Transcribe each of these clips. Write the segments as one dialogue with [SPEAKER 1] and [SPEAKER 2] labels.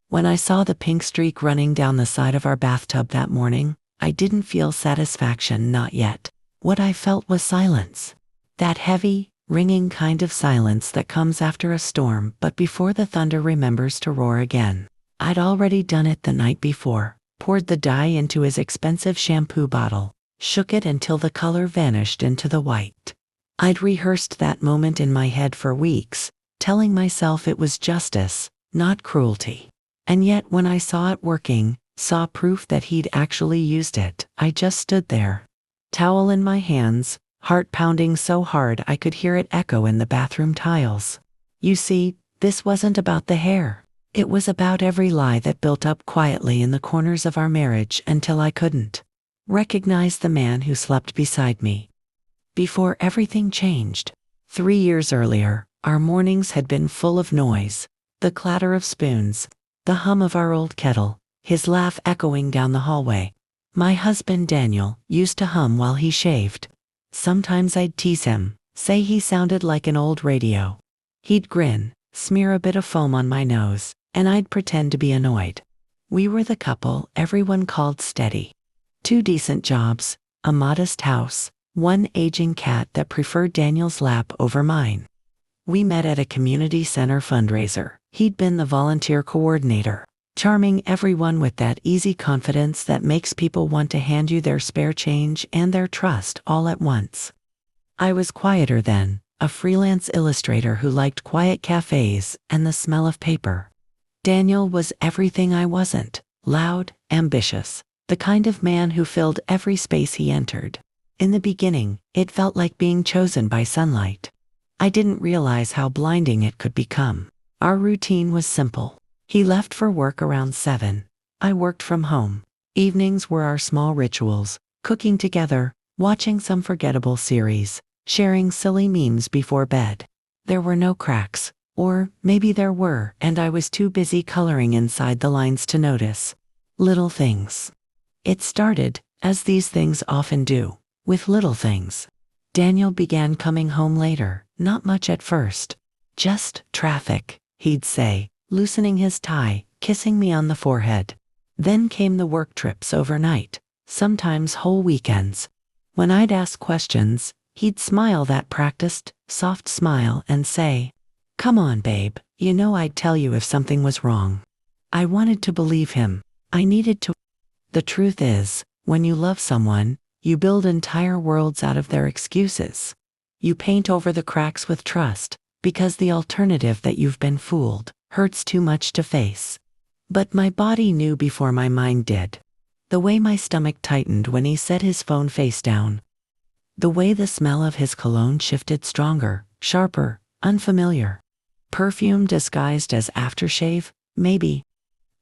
[SPEAKER 1] When I saw the pink streak running down the side of our bathtub that morning, I didn't feel satisfaction, not yet. What I felt was silence. That heavy, ringing kind of silence that comes after a storm but before the thunder remembers to roar again. I'd already done it the night before, poured the dye into his expensive shampoo bottle, shook it until the color vanished into the white. I'd rehearsed that moment in my head for weeks, telling myself it was justice, not cruelty. And yet when I saw it working, saw proof that he'd actually used it, I just stood there. Towel in my hands, heart pounding so hard I could hear it echo in the bathroom tiles. You see, this wasn't about the hair. It was about every lie that built up quietly in the corners of our marriage until I couldn't recognize the man who slept beside me. Before everything changed, 3 years earlier, our mornings had been full of noise, the clatter of spoons, the hum of our old kettle, his laugh echoing down the hallway. My husband Daniel used to hum while he shaved. Sometimes I'd tease him, say he sounded like an old radio. He'd grin, smear a bit of foam on my nose, and I'd pretend to be annoyed. We were the couple everyone called steady. 2 decent jobs, a modest house, 1 aging cat that preferred Daniel's lap over mine. We met at a community center fundraiser. He'd been the volunteer coordinator, charming everyone with that easy confidence that makes people want to hand you their spare change and their trust all at once. I was quieter then, a freelance illustrator who liked quiet cafes and the smell of paper. Daniel was everything I wasn't, loud, ambitious, the kind of man who filled every space he entered. In the beginning, it felt like being chosen by sunlight. I didn't realize how blinding it could become. Our routine was simple. He left for work around 7. I worked from home. Evenings were our small rituals, cooking together, watching some forgettable series, sharing silly memes before bed. There were no cracks, or maybe there were, and I was too busy coloring inside the lines to notice. Little things. It started, as these things often do, with little things. Daniel began coming home later, not much at first. Just traffic, he'd say, loosening his tie, kissing me on the forehead. Then came the work trips overnight, sometimes whole weekends. When I'd ask questions, he'd smile that practiced, soft smile and say, "Come on, babe, you know I'd tell you if something was wrong." I wanted to believe him. I needed to. The truth is, when you love someone, you build entire worlds out of their excuses. You paint over the cracks with trust, because the alternative that you've been fooled hurts too much to face. But my body knew before my mind did. The way my stomach tightened when he set his phone face down. The way the smell of his cologne shifted stronger, sharper, unfamiliar. Perfume disguised as aftershave, maybe.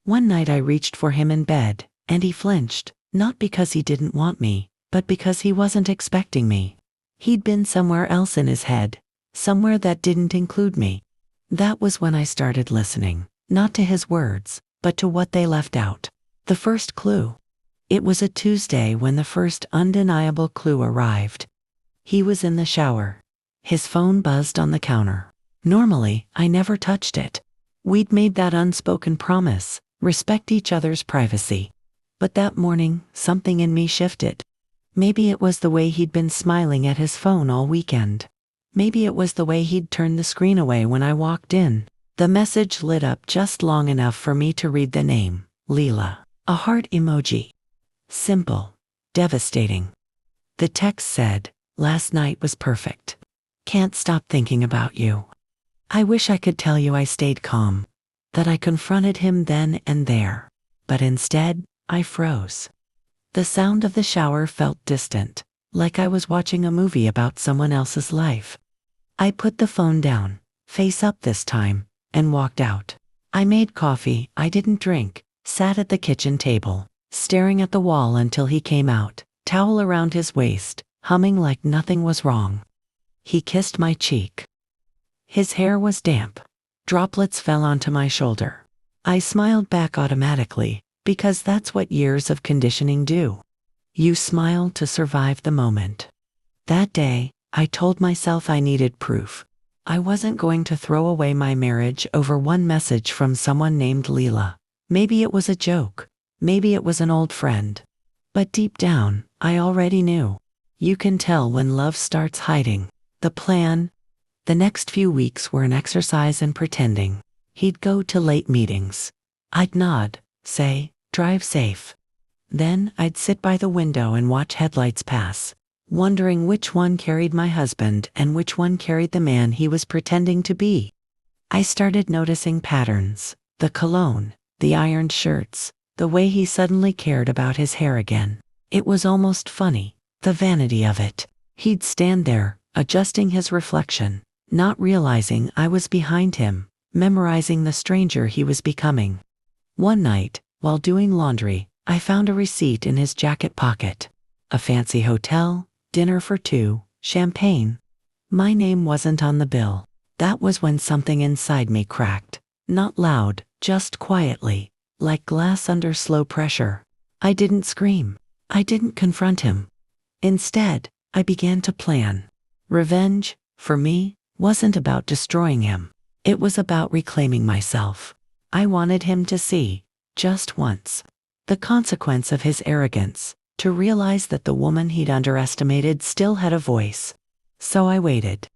[SPEAKER 1] One night I reached for him in bed, and he flinched, not because he didn't want me, but because he wasn't expecting me. He'd been somewhere else in his head, somewhere that didn't include me. That was when I started listening, not to his words, but to what they left out. The first clue. It was a Tuesday when the first undeniable clue arrived. He was in the shower. His phone buzzed on the counter. Normally, I never touched it. We'd made that unspoken promise, respect each other's privacy. But that morning, something in me shifted. Maybe it was the way he'd been smiling at his phone all weekend. Maybe it was the way he'd turned the screen away when I walked in. The message lit up just long enough for me to read the name, Leela. A heart emoji. Simple. Devastating. The text said, "Last night was perfect. Can't stop thinking about you." I wish I could tell you I stayed calm, that I confronted him then and there. But instead, I froze. The sound of the shower felt distant, like I was watching a movie about someone else's life. I put the phone down, face up this time, and walked out. I made coffee I didn't drink, sat at the kitchen table, staring at the wall until he came out, towel around his waist, humming like nothing was wrong. He kissed my cheek. His hair was damp. Droplets fell onto my shoulder. I smiled back automatically, because that's what years of conditioning do. You smile to survive the moment. That day, I told myself I needed proof. I wasn't going to throw away my marriage over one message from someone named Leela. Maybe it was a joke. Maybe it was an old friend. But deep down, I already knew. You can tell when love starts hiding. The plan. The next few weeks were an exercise in pretending. He'd go to late meetings. I'd nod, say, "Drive safe." Then I'd sit by the window and watch headlights pass, wondering which one carried my husband and which one carried the man he was pretending to be. I started noticing patterns: the cologne, the ironed shirts, the way he suddenly cared about his hair again. It was almost funny, the vanity of it. He'd stand there, adjusting his reflection, not realizing I was behind him, memorizing the stranger he was becoming. One night, while doing laundry, I found a receipt in his jacket pocket. A fancy hotel, dinner for two, champagne. My name wasn't on the bill. That was when something inside me cracked. Not loud, just quietly, like glass under slow pressure. I didn't scream. I didn't confront him. Instead, I began to plan. Revenge, for me, wasn't about destroying him. It was about reclaiming myself. I wanted him to see, just once, the consequence of his arrogance, to realize that the woman he'd underestimated still had a voice. So I waited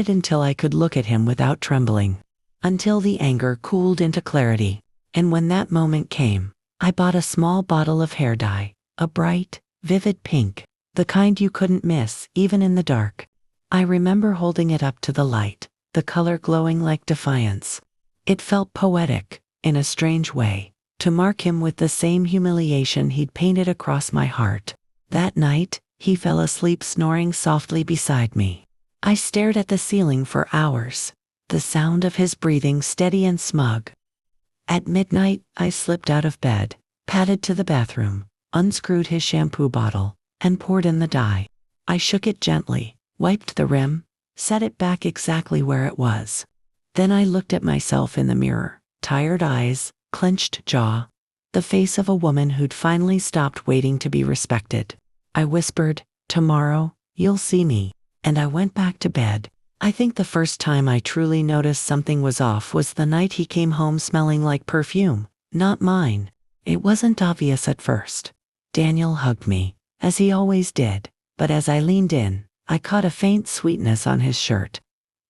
[SPEAKER 1] until I could look at him without trembling, until the anger cooled into clarity. And when that moment came, I bought a small bottle of hair dye, a bright, vivid pink, the kind you couldn't miss even in the dark. I remember holding it up to the light, the color glowing like defiance. It felt poetic, in a strange way, to mark him with the same humiliation he'd painted across my heart. That night, he fell asleep snoring softly beside me. I stared at the ceiling for hours, the sound of his breathing steady and smug. At midnight, I slipped out of bed, padded to the bathroom, unscrewed his shampoo bottle, and poured in the dye. I shook it gently, wiped the rim, set it back exactly where it was. Then I looked at myself in the mirror, tired eyes, clenched jaw, the face of a woman who'd finally stopped waiting to be respected. I whispered, "Tomorrow, you'll see me," and I went back to bed. I think the first time I truly noticed something was off was the night he came home smelling like perfume, not mine. It wasn't obvious at first. Daniel hugged me, as he always did, but as I leaned in, I caught a faint sweetness on his shirt.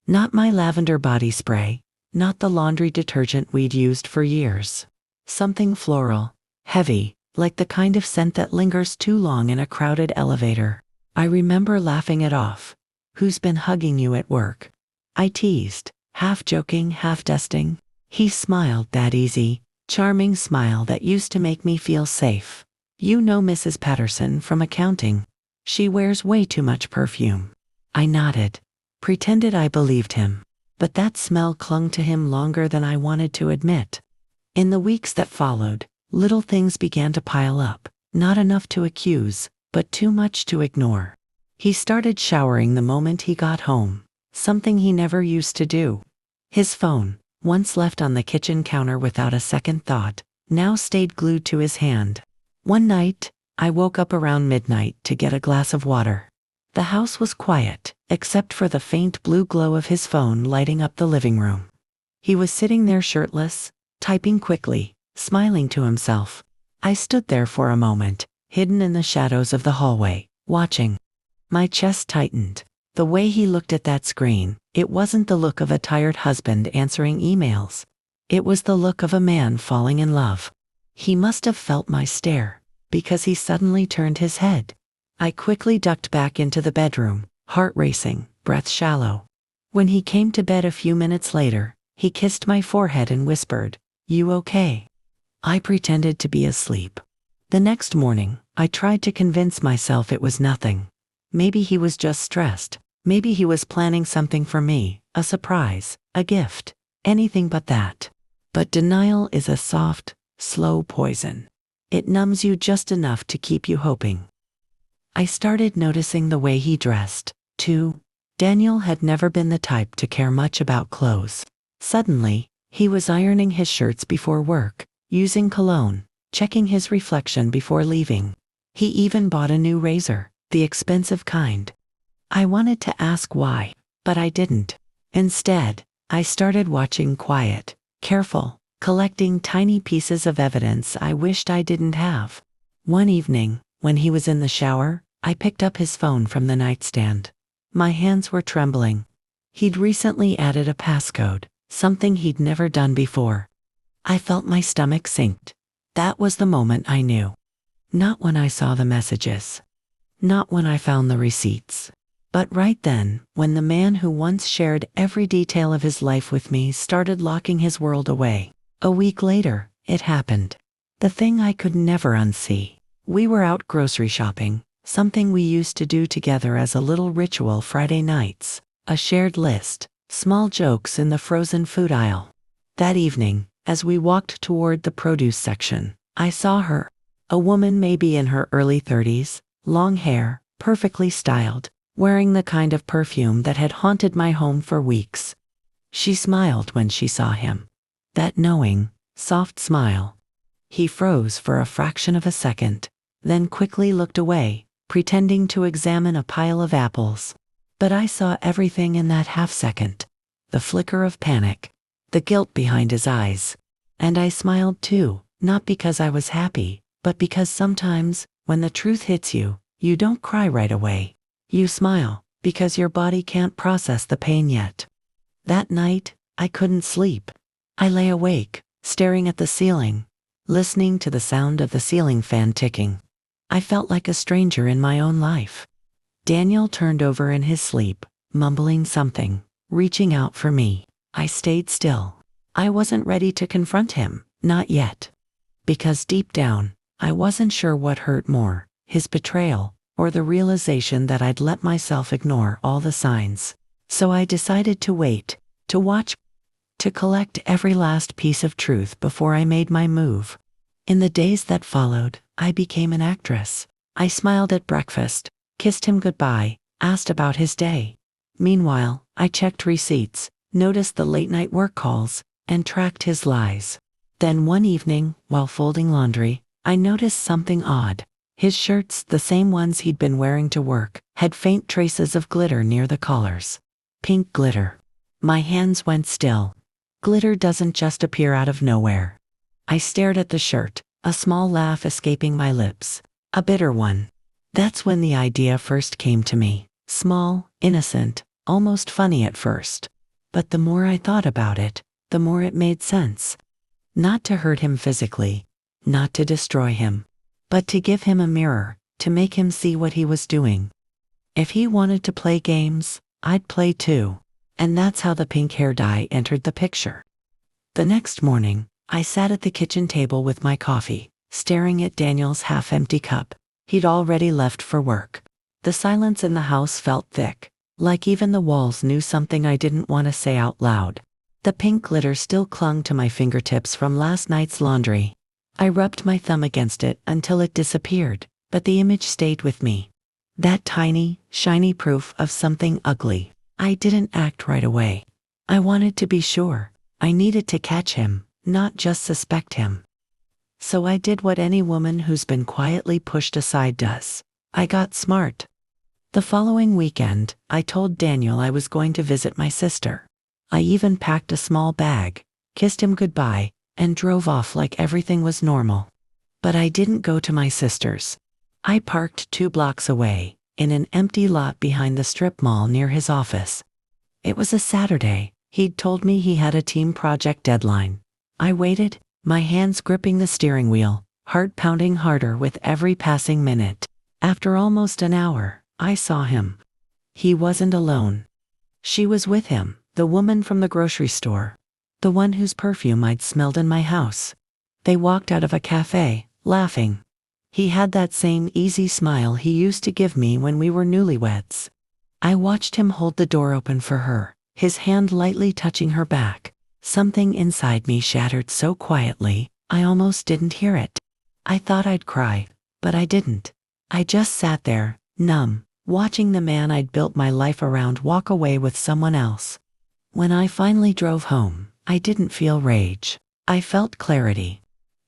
[SPEAKER 1] Not my lavender body spray, not the laundry detergent we'd used for years. Something floral, heavy, like the kind of scent that lingers too long in a crowded elevator. I remember laughing it off. "Who's been hugging you at work?" I teased, half joking, half dusting. He smiled, that easy, charming smile that used to make me feel safe. "You know Mrs. Patterson from accounting. She wears way too much perfume." I nodded, pretended I believed him. But that smell clung to him longer than I wanted to admit. In the weeks that followed, little things began to pile up, not enough to accuse, but too much to ignore. He started showering the moment he got home, something he never used to do. His phone, once left on the kitchen counter without a second thought, now stayed glued to his hand. One night, I woke up around midnight to get a glass of water. The house was quiet, except for the faint blue glow of his phone lighting up the living room. He was sitting there shirtless, typing quickly, smiling to himself. I stood there for a moment, hidden in the shadows of the hallway, watching. My chest tightened. The way he looked at that screen, it wasn't the look of a tired husband answering emails. It was the look of a man falling in love. He must have felt my stare, because he suddenly turned his head. I quickly ducked back into the bedroom, heart racing, breath shallow. When he came to bed a few minutes later, he kissed my forehead and whispered, "You okay?" I pretended to be asleep. The next morning, I tried to convince myself it was nothing. Maybe he was just stressed. Maybe he was planning something for me, a surprise, a gift, anything but that. But denial is a soft, slow poison. It numbs you just enough to keep you hoping. I started noticing the way he dressed, too. Daniel had never been the type to care much about clothes. Suddenly, he was ironing his shirts before work, using cologne, checking his reflection before leaving. He even bought a new razor, the expensive kind. I wanted to ask why, but I didn't. Instead, I started watching quiet, careful, collecting tiny pieces of evidence I wished I didn't have. One evening, when he was in the shower, I picked up his phone from the nightstand. My hands were trembling. He'd recently added a passcode, something he'd never done before. I felt my stomach sink. That was the moment I knew. Not when I saw the messages. Not when I found the receipts. But right then, when the man who once shared every detail of his life with me started locking his world away. A week later, it happened. The thing I could never unsee. We were out grocery shopping, something we used to do together as a little ritual Friday nights. A shared list, small jokes in the frozen food aisle. That evening, as we walked toward the produce section, I saw her. A woman maybe in her early 30s, long hair, perfectly styled, wearing the kind of perfume that had haunted my home for weeks. She smiled when she saw him. That knowing, soft smile. He froze for a fraction of a second, then quickly looked away, pretending to examine a pile of apples. But I saw everything in that half-second. The flicker of panic, the guilt behind his eyes. And I smiled too, not because I was happy, but because sometimes, when the truth hits you, you don't cry right away. You smile, because your body can't process the pain yet. That night, I couldn't sleep. I lay awake, staring at the ceiling, listening to the sound of the ceiling fan ticking. I felt like a stranger in my own life. Daniel turned over in his sleep, mumbling something, reaching out for me. I stayed still. I wasn't ready to confront him, not yet. Because deep down, I wasn't sure what hurt more, his betrayal, or the realization that I'd let myself ignore all the signs. So I decided to wait, to watch, to collect every last piece of truth before I made my move. In the days that followed, I became an actress. I smiled at breakfast, kissed him goodbye, asked about his day. Meanwhile, I checked receipts, noticed the late-night work calls, and tracked his lies. Then one evening, while folding laundry, I noticed something odd. His shirts, the same ones he'd been wearing to work, had faint traces of glitter near the collars. Pink glitter. My hands went still. Glitter doesn't just appear out of nowhere. I stared at the shirt, a small laugh escaping my lips. A bitter one. That's when the idea first came to me. Small, innocent, almost funny at first. But the more I thought about it, the more it made sense. Not to hurt him physically, not to destroy him, but to give him a mirror, to make him see what he was doing. If he wanted to play games, I'd play too. And that's how the pink hair dye entered the picture. The next morning, I sat at the kitchen table with my coffee, staring at Daniel's half-empty cup. He'd already left for work. The silence in the house felt thick, like even the walls knew something I didn't want to say out loud. The pink glitter still clung to my fingertips from last night's laundry. I rubbed my thumb against it until it disappeared, but the image stayed with me. That tiny, shiny proof of something ugly. I didn't act right away. I wanted to be sure. I needed to catch him, not just suspect him. So I did what any woman who's been quietly pushed aside does. I got smart. The following weekend, I told Daniel I was going to visit my sister. I even packed a small bag, kissed him goodbye, and drove off like everything was normal. But I didn't go to my sister's. I parked 2 blocks away, in an empty lot behind the strip mall near his office. It was a Saturday. He'd told me he had a team project deadline. I waited, my hands gripping the steering wheel, heart pounding harder with every passing minute. After almost an hour, I saw him. He wasn't alone. She was with him, the woman from the grocery store. The one whose perfume I'd smelled in my house. They walked out of a cafe, laughing. He had that same easy smile he used to give me when we were newlyweds. I watched him hold the door open for her, his hand lightly touching her back. Something inside me shattered so quietly, I almost didn't hear it. I thought I'd cry, but I didn't. I just sat there, numb, watching the man I'd built my life around walk away with someone else. When I finally drove home, I didn't feel rage. I felt clarity.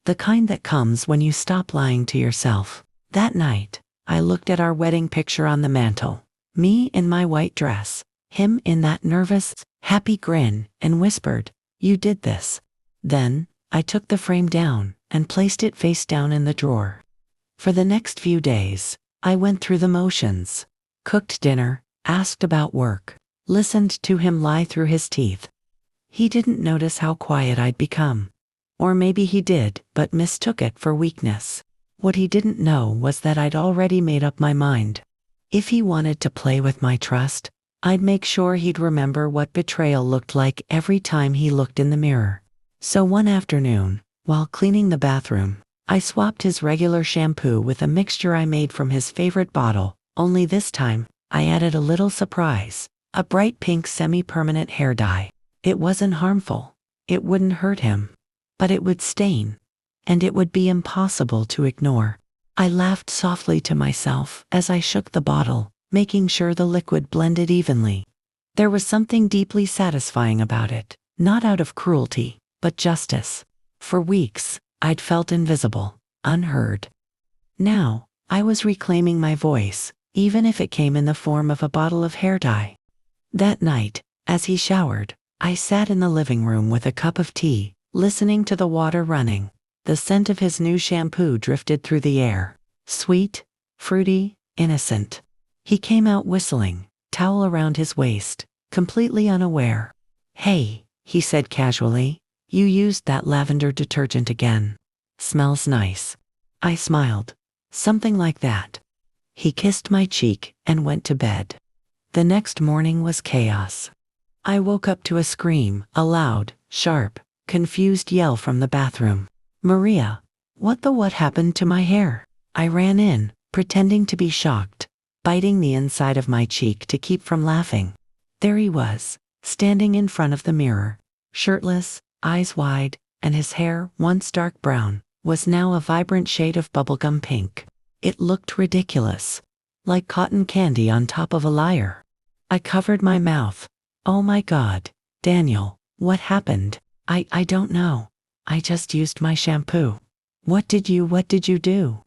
[SPEAKER 1] The kind that comes when you stop lying to yourself. That night, I looked at our wedding picture on the mantel. Me in my white dress, him in that nervous, happy grin, and whispered, "You did this." Then, I took the frame down and placed it face down in the drawer. For the next few days, I went through the motions. Cooked dinner, asked about work, listened to him lie through his teeth. He didn't notice how quiet I'd become. Or maybe he did, but mistook it for weakness. What he didn't know was that I'd already made up my mind. If he wanted to play with my trust, I'd make sure he'd remember what betrayal looked like every time he looked in the mirror. So one afternoon, while cleaning the bathroom, I swapped his regular shampoo with a mixture I made from his favorite bottle, only this time, I added a little surprise, a bright pink semi-permanent hair dye. It wasn't harmful. It wouldn't hurt him. But it would stain. And it would be impossible to ignore. I laughed softly to myself as I shook the bottle, making sure the liquid blended evenly. There was something deeply satisfying about it, not out of cruelty, but justice. For weeks, I'd felt invisible, unheard. Now, I was reclaiming my voice, even if it came in the form of a bottle of hair dye. That night, as he showered, I sat in the living room with a cup of tea, listening to the water running. The scent of his new shampoo drifted through the air. Sweet, fruity, innocent. He came out whistling, towel around his waist, completely unaware. "Hey," he said casually, "you used that lavender detergent again. Smells nice." I smiled. "Something like that." He kissed my cheek and went to bed. The next morning was chaos. I woke up to a scream, a loud, sharp, confused yell from the bathroom. "Maria, what happened to my hair?" I ran in, pretending to be shocked, biting the inside of my cheek to keep from laughing. There he was, standing in front of the mirror, shirtless, eyes wide, and his hair, once dark brown, was now a vibrant shade of bubblegum pink. It looked ridiculous, like cotton candy on top of a lyre. I covered my mouth. "Oh my God, Daniel, what happened?" I don't know. I just used my shampoo." What did you do?"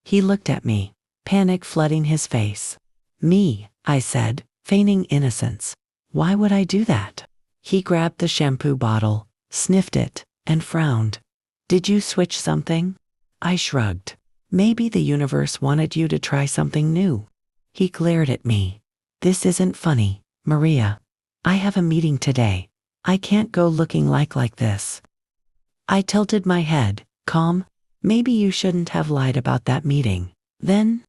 [SPEAKER 1] He looked at me, panic flooding his face. "Me," I said, feigning innocence. "Why would I do that?" He grabbed the shampoo bottle, sniffed it, and frowned. "Did you switch something?" I shrugged. "Maybe the universe wanted you to try something new." He glared at me. "This isn't funny, Maria. I have a meeting today. I can't go looking like this." I tilted my head, calm. "Maybe you shouldn't have lied about that meeting. Then?"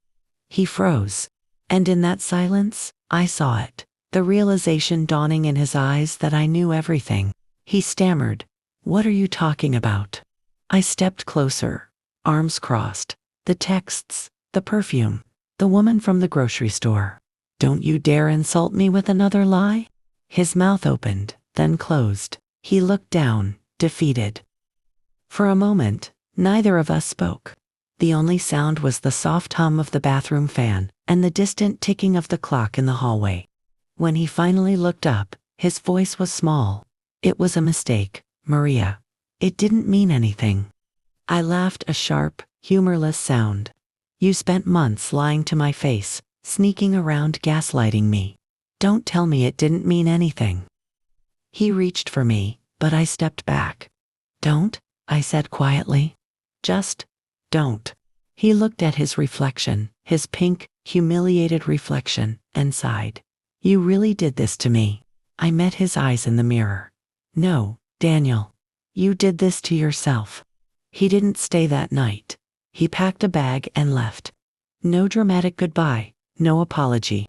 [SPEAKER 1] He froze. And in that silence, I saw it, the realization dawning in his eyes that I knew everything. He stammered, "What are you talking about?" I stepped closer, arms crossed. "The texts, the perfume, the woman from the grocery store. Don't you dare insult me with another lie." His mouth opened, then closed. He looked down, defeated. For a moment, neither of us spoke. The only sound was the soft hum of the bathroom fan and the distant ticking of the clock in the hallway. When he finally looked up, his voice was small. "It was a mistake, Maria. It didn't mean anything." I laughed, a sharp, humorless sound. "You spent months lying to my face, sneaking around gaslighting me. Don't tell me it didn't mean anything." He reached for me, but I stepped back. "Don't," I said quietly. "Just don't." He looked at his reflection, his pink, humiliated reflection, and sighed. "You really did this to me." I met his eyes in the mirror. "No, Daniel. You did this to yourself." He didn't stay that night. He packed a bag and left. No dramatic goodbye, no apology.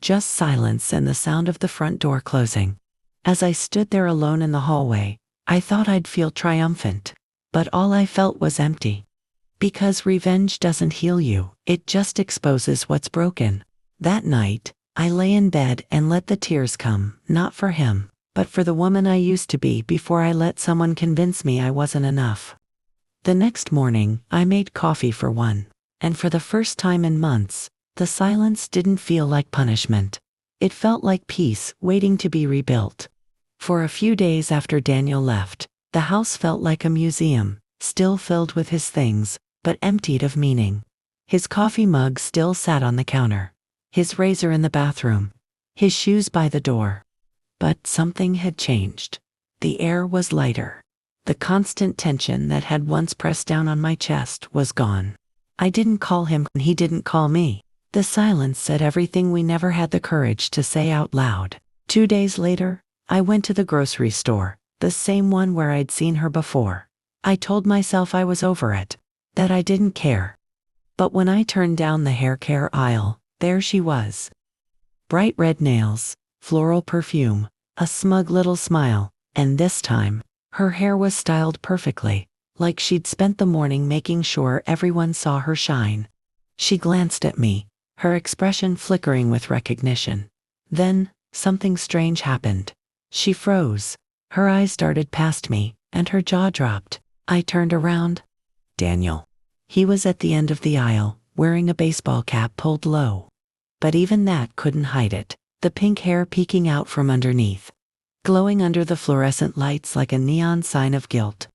[SPEAKER 1] Just silence and the sound of the front door closing. As I stood there alone in the hallway, I thought I'd feel triumphant. But all I felt was empty. Because revenge doesn't heal you, it just exposes what's broken. That night, I lay in bed and let the tears come, not for him, but for the woman I used to be before I let someone convince me I wasn't enough. The next morning, I made coffee for one, and for the first time in months, the silence didn't feel like punishment. It felt like peace waiting to be rebuilt. For a few days after Daniel left, the house felt like a museum, still filled with his things, but emptied of meaning. His coffee mug still sat on the counter, his razor in the bathroom, his shoes by the door. But something had changed. The air was lighter. The constant tension that had once pressed down on my chest was gone. I didn't call him and he didn't call me. The silence said everything we never had the courage to say out loud. 2 days later, I went to the grocery store, the same one where I'd seen her before. I told myself I was over it, that I didn't care. But when I turned down the hair care aisle, there she was. Bright red nails, floral perfume, a smug little smile, and this time, her hair was styled perfectly, like she'd spent the morning making sure everyone saw her shine. She glanced at me, her expression flickering with recognition. Then, something strange happened. She froze. Her eyes darted past me, and her jaw dropped. I turned around. Daniel. He was at the end of the aisle, wearing a baseball cap pulled low. But even that couldn't hide it, the pink hair peeking out from underneath, glowing under the fluorescent lights like a neon sign of guilt.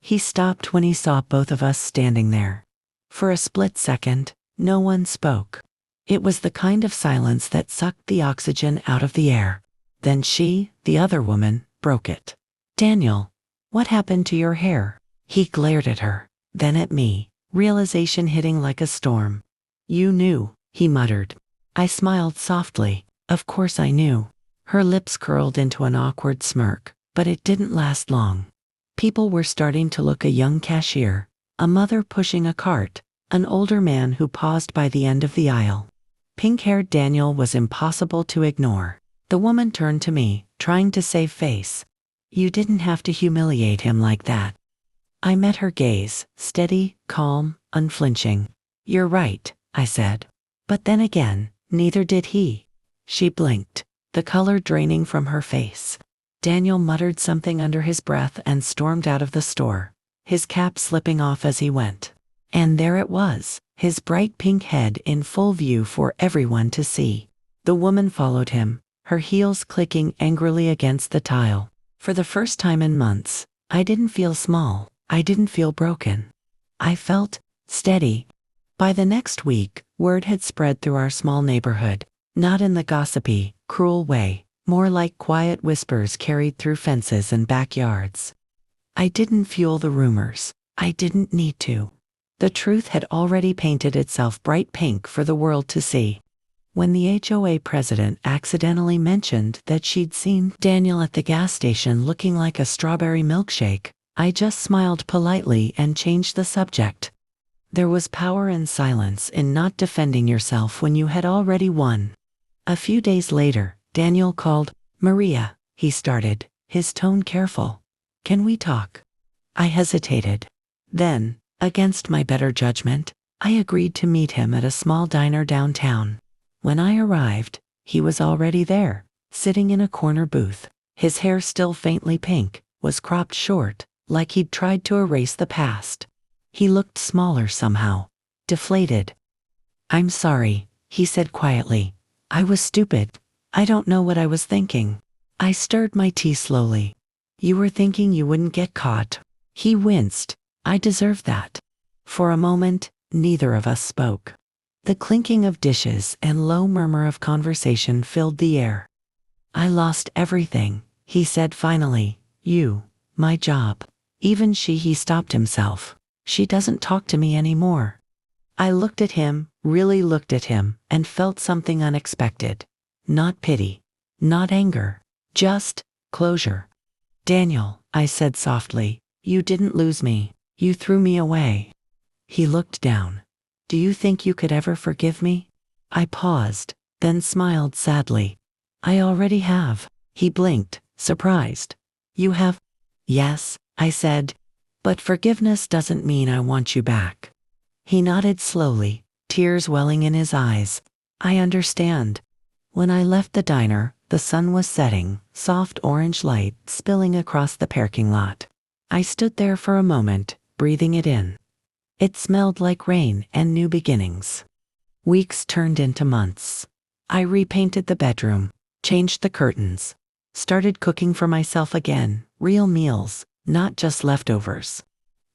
[SPEAKER 1] He stopped when he saw both of us standing there. For a split second, no one spoke. It was the kind of silence that sucked the oxygen out of the air. Then she, the other woman, broke it. Daniel, what happened to your hair? He glared at her, then at me, realization hitting like a storm. You knew, he muttered. I smiled softly. Of course I knew. Her lips curled into an awkward smirk, but it didn't last long. People were starting to look: a young cashier, a mother pushing a cart, an older man who paused by the end of the aisle. Pink-haired Daniel was impossible to ignore. The woman turned to me, trying to save face. You didn't have to humiliate him like that. I met her gaze, steady, calm, unflinching. You're right, I said. But then again, neither did he. She blinked, the color draining from her face. Daniel muttered something under his breath and stormed out of the store, his cap slipping off as he went. And there it was, his bright pink head in full view for everyone to see. The woman followed him, her heels clicking angrily against the tile. For the first time in months, I didn't feel small. I didn't feel broken. I felt steady. By the next week, word had spread through our small neighborhood, not in the gossipy, cruel way, more like quiet whispers carried through fences and backyards. I didn't fuel the rumors. I didn't need to. The truth had already painted itself bright pink for the world to see. When the HOA president accidentally mentioned that she'd seen Daniel at the gas station looking like a strawberry milkshake, I just smiled politely and changed the subject. There was power in silence, in not defending yourself when you had already won. A few days later, Daniel called. Maria, he started, his tone careful. Can we talk? I hesitated. Then, against my better judgment, I agreed to meet him at a small diner downtown. When I arrived, he was already there, sitting in a corner booth. His hair, still faintly pink, was cropped short, like he'd tried to erase the past. He looked smaller somehow, deflated. I'm sorry, he said quietly. I was stupid. I don't know what I was thinking. I stirred my tea slowly. You were thinking you wouldn't get caught. He winced. I deserved that. For a moment, neither of us spoke. The clinking of dishes and low murmur of conversation filled the air. I lost everything, he said finally. You, my job. Even she. He stopped himself. She doesn't talk to me anymore. I looked at him, really looked at him, and felt something unexpected. Not pity, not anger, just closure. Daniel, I said softly, you didn't lose me. You threw me away. He looked down. Do you think you could ever forgive me? I paused, then smiled sadly. I already have. He blinked, surprised. You have? Yes, I said. But forgiveness doesn't mean I want you back. He nodded slowly, tears welling in his eyes. I understand. When I left the diner, the sun was setting, soft orange light spilling across the parking lot. I stood there for a moment, breathing it in. It smelled like rain and new beginnings. Weeks turned into months. I repainted the bedroom, changed the curtains, started cooking for myself again, real meals, not just leftovers.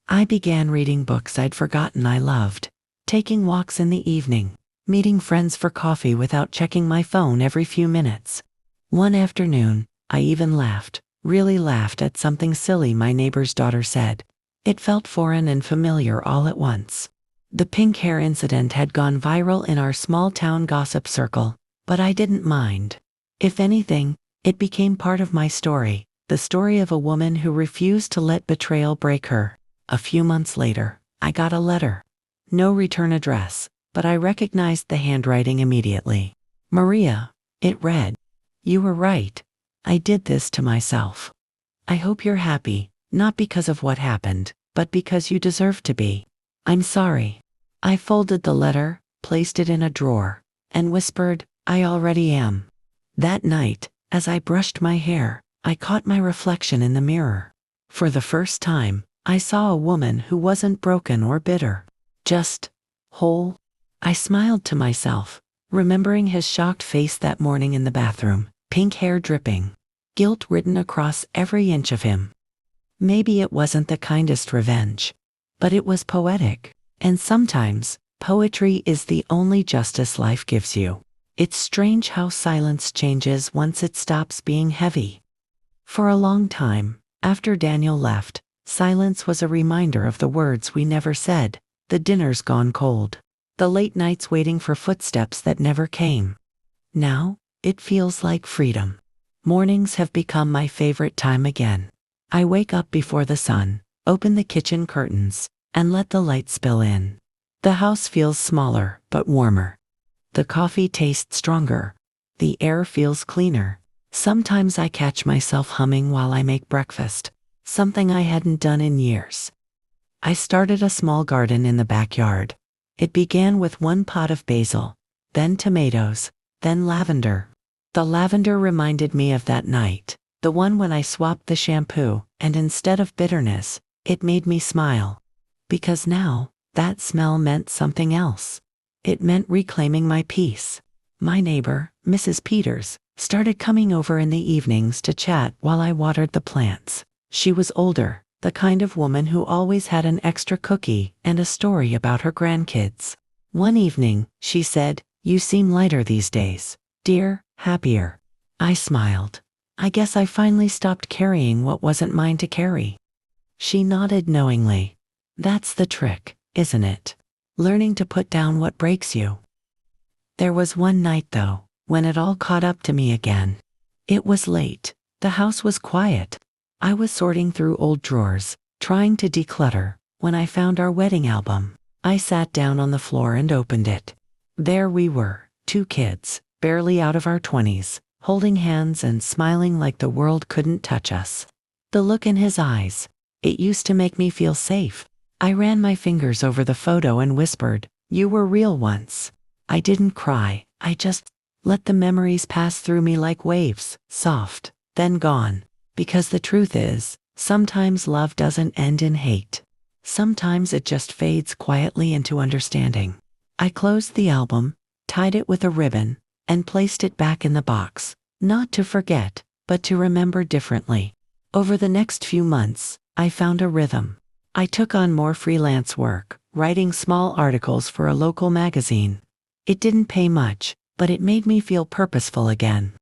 [SPEAKER 1] I began reading books I'd forgotten I loved, taking walks in the evening, meeting friends for coffee without checking my phone every few minutes. One afternoon, I even laughed, really laughed at something silly my neighbor's daughter said. It felt foreign and familiar all at once. The pink hair incident had gone viral in our small town gossip circle, but I didn't mind. If anything, it became part of my story, the story of a woman who refused to let betrayal break her. A few months later, I got a letter. No return address, but I recognized the handwriting immediately. Maria, it read. You were right. I did this to myself. I hope you're happy, not because of what happened, but because you deserve to be. I'm sorry. I folded the letter, placed it in a drawer, and whispered, I already am. That night, as I brushed my hair, I caught my reflection in the mirror. For the first time, I saw a woman who wasn't broken or bitter. Just whole. I smiled to myself, remembering his shocked face that morning in the bathroom, pink hair dripping, guilt written across every inch of him. Maybe it wasn't the kindest revenge, but it was poetic. And sometimes, poetry is the only justice life gives you. It's strange how silence changes once it stops being heavy. For a long time, after Daniel left, silence was a reminder of the words we never said, the dinners gone cold, the late nights waiting for footsteps that never came. Now, it feels like freedom. Mornings have become my favorite time again. I wake up before the sun, open the kitchen curtains, and let the light spill in. The house feels smaller, but warmer. The coffee tastes stronger. The air feels cleaner. Sometimes I catch myself humming while I make breakfast, something I hadn't done in years. I started a small garden in the backyard. It began with one pot of basil, then tomatoes, then lavender. The lavender reminded me of that night, the one when I swapped the shampoo, and instead of bitterness, it made me smile. Because now, that smell meant something else. It meant reclaiming my peace. My neighbor, Mrs. Peters, started coming over in the evenings to chat while I watered the plants. She was older, the kind of woman who always had an extra cookie and a story about her grandkids. One evening, she said, You seem lighter these days. Dear, happier. I smiled. I guess I finally stopped carrying what wasn't mine to carry. She nodded knowingly. That's the trick, isn't it? Learning to put down what breaks you. There was one night, though, when it all caught up to me again. It was late. The house was quiet. I was sorting through old drawers, trying to declutter, when I found our wedding album. I sat down on the floor and opened it. There we were, two kids, barely out of our 20s, holding hands and smiling like the world couldn't touch us. The look in his eyes, it used to make me feel safe. I ran my fingers over the photo and whispered, You were real once. I didn't cry, I just let the memories pass through me like waves, soft, then gone. Because the truth is, sometimes love doesn't end in hate. Sometimes it just fades quietly into understanding. I closed the album, tied it with a ribbon, and placed it back in the box, not to forget, but to remember differently. Over the next few months, I found a rhythm. I took on more freelance work, writing small articles for a local magazine. It didn't pay much, but it made me feel purposeful again.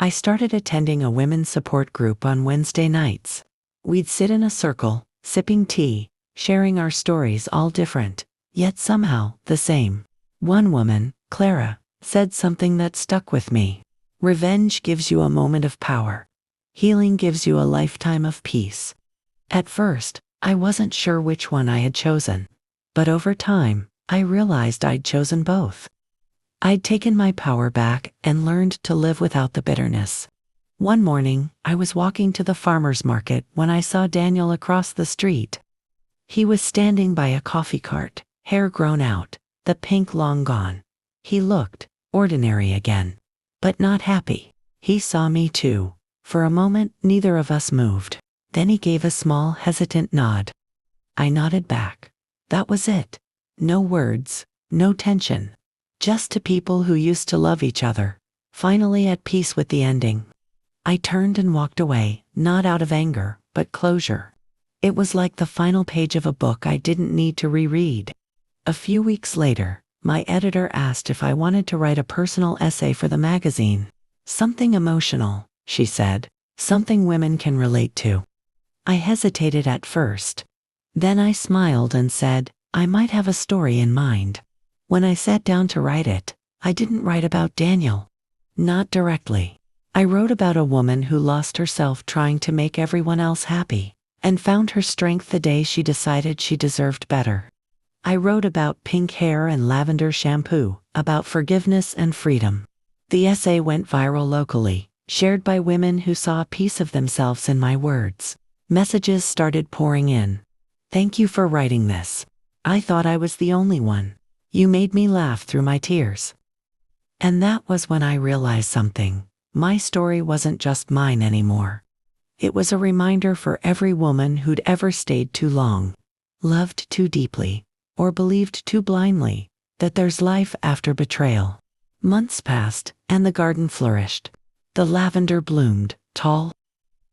[SPEAKER 1] I started attending a women's support group on Wednesday nights. We'd sit in a circle, sipping tea, sharing our stories, all different, yet somehow the same. One woman, Clara, said something that stuck with me. Revenge gives you a moment of power. Healing gives you a lifetime of peace. At first, I wasn't sure which one I had chosen. But over time, I realized I'd chosen both. I'd taken my power back and learned to live without the bitterness. One morning, I was walking to the farmer's market when I saw Daniel across the street. He was standing by a coffee cart, hair grown out, the pink long gone. He looked ordinary again, but not happy. He saw me too. For a moment, neither of us moved. Then he gave a small, hesitant nod. I nodded back. That was it. No words, no tension. Just two people who used to love each other, finally at peace with the ending. I turned and walked away, not out of anger, but closure. It was like the final page of a book I didn't need to reread. A few weeks later, my editor asked if I wanted to write a personal essay for the magazine. Something emotional, she said. something women can relate to. I hesitated at first. Then I smiled and said, I might have a story in mind. When I sat down to write it, I didn't write about Daniel. Not directly. I wrote about a woman who lost herself trying to make everyone else happy, and found her strength the day she decided she deserved better. I wrote about pink hair and lavender shampoo, about forgiveness and freedom. The essay went viral locally, shared by women who saw a piece of themselves in my words. Messages started pouring in. Thank you for writing this. I thought I was the only one. You made me laugh through my tears. And that was when I realized something. My story wasn't just mine anymore. It was a reminder for every woman who'd ever stayed too long, loved too deeply, or believed too blindly that there's life after betrayal. Months passed, and the garden flourished. The lavender bloomed, tall.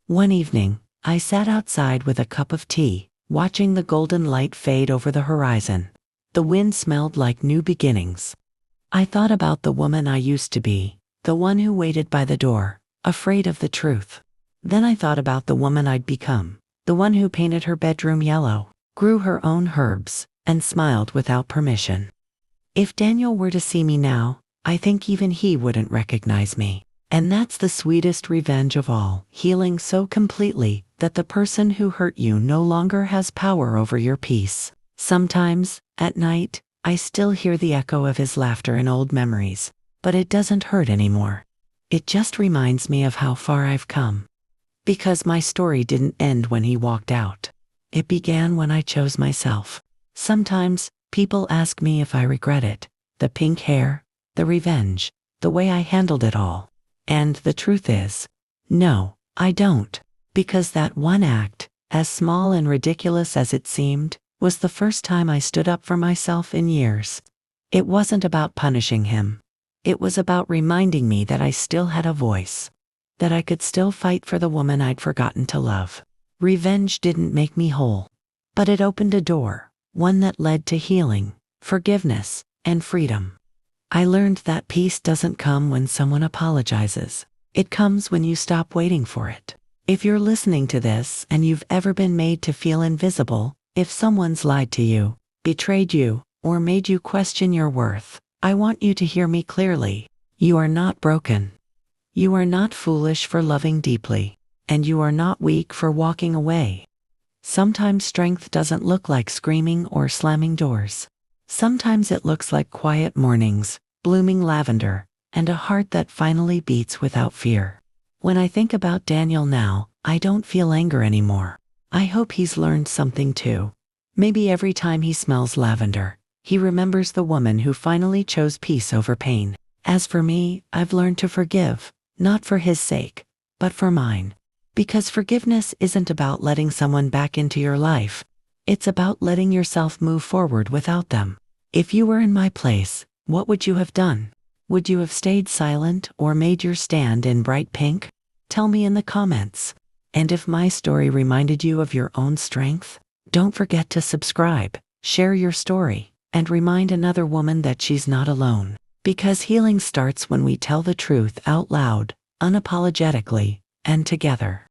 [SPEAKER 1] One evening, I sat outside with a cup of tea, watching the golden light fade over the horizon. The wind smelled like new beginnings. I thought about the woman I used to be, the one who waited by the door, afraid of the truth. Then I thought about the woman I'd become, the one who painted her bedroom yellow, grew her own herbs, and smiled without permission. If Daniel were to see me now, I think even he wouldn't recognize me. And that's the sweetest revenge of all, healing so completely that the person who hurt you no longer has power over your peace. Sometimes, at night, I still hear the echo of his laughter in old memories, but it doesn't hurt anymore. It just reminds me of how far I've come. Because my story didn't end when he walked out. It began when I chose myself. Sometimes, people ask me if I regret it. The pink hair, the revenge, the way I handled it all. And the truth is, no, I don't. Because that one act, as small and ridiculous as it seemed, was the first time I stood up for myself in years. It wasn't about punishing him. It was about reminding me that I still had a voice, that I could still fight for the woman I'd forgotten to love. Revenge didn't make me whole, but it opened a door, one that led to healing, forgiveness, and freedom. I learned that peace doesn't come when someone apologizes. It comes when you stop waiting for it. If you're listening to this and you've ever been made to feel invisible, if someone's lied to you, betrayed you, or made you question your worth, I want you to hear me clearly. You are not broken. You are not foolish for loving deeply, and you are not weak for walking away. Sometimes strength doesn't look like screaming or slamming doors. Sometimes it looks like quiet mornings, blooming lavender, and a heart that finally beats without fear. When I think about Daniel now, I don't feel anger anymore. I hope he's learned something too. Maybe every time he smells lavender, he remembers the woman who finally chose peace over pain. As for me, I've learned to forgive, not for his sake, but for mine. Because forgiveness isn't about letting someone back into your life. It's about letting yourself move forward without them. If you were in my place, what would you have done? Would you have stayed silent or made your stand in bright pink? Tell me in the comments. And if my story reminded you of your own strength, don't forget to subscribe, share your story, and remind another woman that she's not alone. Because healing starts when we tell the truth out loud, unapologetically, and together.